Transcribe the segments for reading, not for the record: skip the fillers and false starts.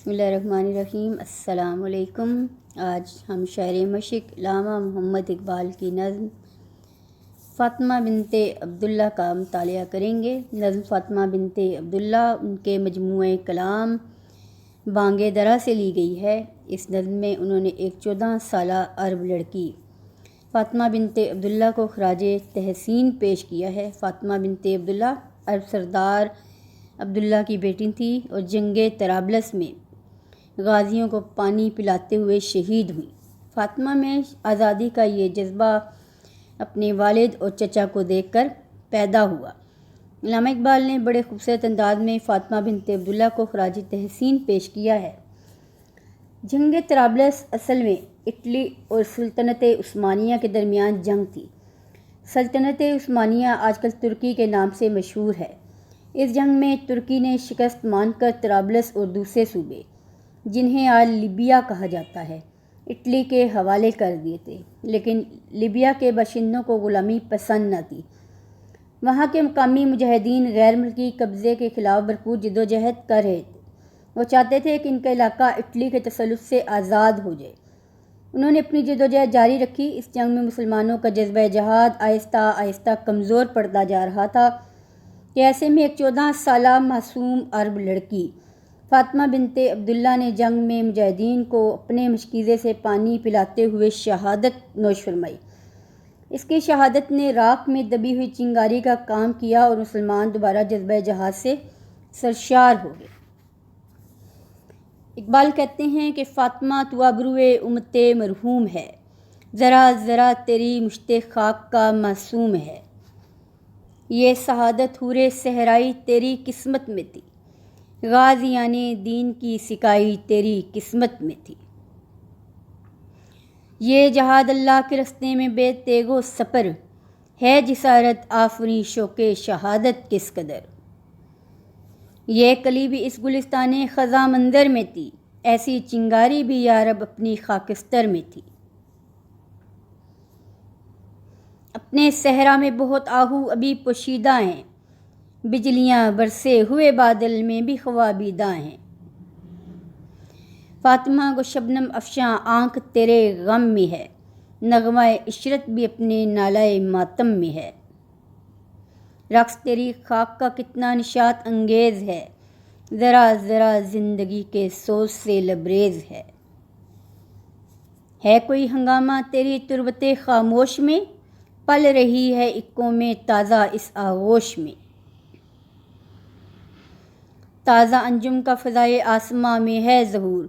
بسم اللہ الرحمن الرحیم۔ السلام علیکم۔ آج ہم شاعر مشرق علامہ محمد اقبال کی نظم فاطمہ بنت عبداللہ کا مطالعہ کریں گے۔ نظم فاطمہ بنت عبداللہ ان کے مجموعہ کلام بانگ درا سے لی گئی ہے۔ اس نظم میں انہوں نے ایک 14 سالہ عرب لڑکی فاطمہ بنت عبداللہ کو خراج تحسین پیش کیا ہے۔ فاطمہ بنت عبداللہ عرب سردار عبداللہ کی بیٹی تھی اور جنگ طرابلس میں غازیوں کو پانی پلاتے ہوئے شہید ہوئی۔ فاطمہ میں آزادی کا یہ جذبہ اپنے والد اور چچا کو دیکھ کر پیدا ہوا۔ علامہ اقبال نے بڑے خوبصورت انداز میں فاطمہ بنت عبداللہ کو خراج تحسین پیش کیا ہے۔ جنگ طرابلس اصل میں اٹلی اور سلطنت عثمانیہ کے درمیان جنگ تھی۔ سلطنت عثمانیہ آج کل ترکی کے نام سے مشہور ہے۔ اس جنگ میں ترکی نے شکست مان کر طرابلس اور دوسرے صوبے جنہیں آج لیبیا کہا جاتا ہے اٹلی کے حوالے کر دیے تھے، لیکن لیبیا کے باشندوں کو غلامی پسند نہ تھی۔ وہاں کے مقامی مجاہدین غیر ملکی قبضے کے خلاف بھرپور جدوجہد کر رہے تھے۔ وہ چاہتے تھے کہ ان کا علاقہ اٹلی کے تسلط سے آزاد ہو جائے۔ انہوں نے اپنی جدوجہد جاری رکھی۔ اس جنگ میں مسلمانوں کا جذبہ جہاد آہستہ آہستہ کمزور پڑتا جا رہا تھا کہ ایسے میں ایک 14 سالہ معصوم عرب لڑکی فاطمہ بنت عبداللہ نے جنگ میں مجاہدین کو اپنے مشکیزے سے پانی پلاتے ہوئے شہادت نوش فرمائی۔ اس کی شہادت نے راکھ میں دبی ہوئی چنگاری کا کام کیا اور مسلمان دوبارہ جذبہ جہاد سے سرشار ہو گئے۔ اقبال کہتے ہیں کہ فاطمہ تو ابروئے امت مرحوم ہے، ذرا ذرا تیری مشت خاک کا معصوم ہے۔ یہ شہادت حور صحرائی تیری قسمت میں تھی، غازیان دین کی سکائی تیری قسمت میں تھی۔ یہ جہاد اللہ کے رستے میں بے تیغ و سپر ہے، جسارت آفری شوق شہادت کس قدر۔ یہ کلی بھی اس گلستان خزاں مندر میں تھی، ایسی چنگاری بھی یارب اپنی خاکستر میں تھی۔ اپنے صحرا میں بہت آہو ابھی پوشیدہ ہیں، بجلیاں برسے ہوئے بادل میں بھی خوابیدہ ہیں۔ فاطمہ کو شبنم افشاں آنکھ تیرے غم میں ہے، نغمہ عشرت بھی اپنے نالۂ ماتم میں ہے۔ رقص تیری خاک کا کتنا نشاط انگیز ہے، ذرا ذرا زندگی کے سوز سے لبریز ہے کوئی ہنگامہ تیری تربت خاموش میں، پل رہی ہے ایک قوم تازہ اس آغوش میں۔ تازہ انجم کا فضائے آسماں میں ہے ظہور،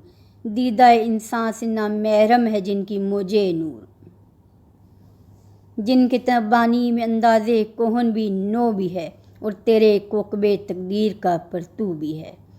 دیدہ انسان سے نامحرم ہے جن کی موج نور۔ جن کے تبانی میں انداز کہن بھی نو بھی ہے، اور تیرے کوکب تقدیر کا پرتو بھی ہے۔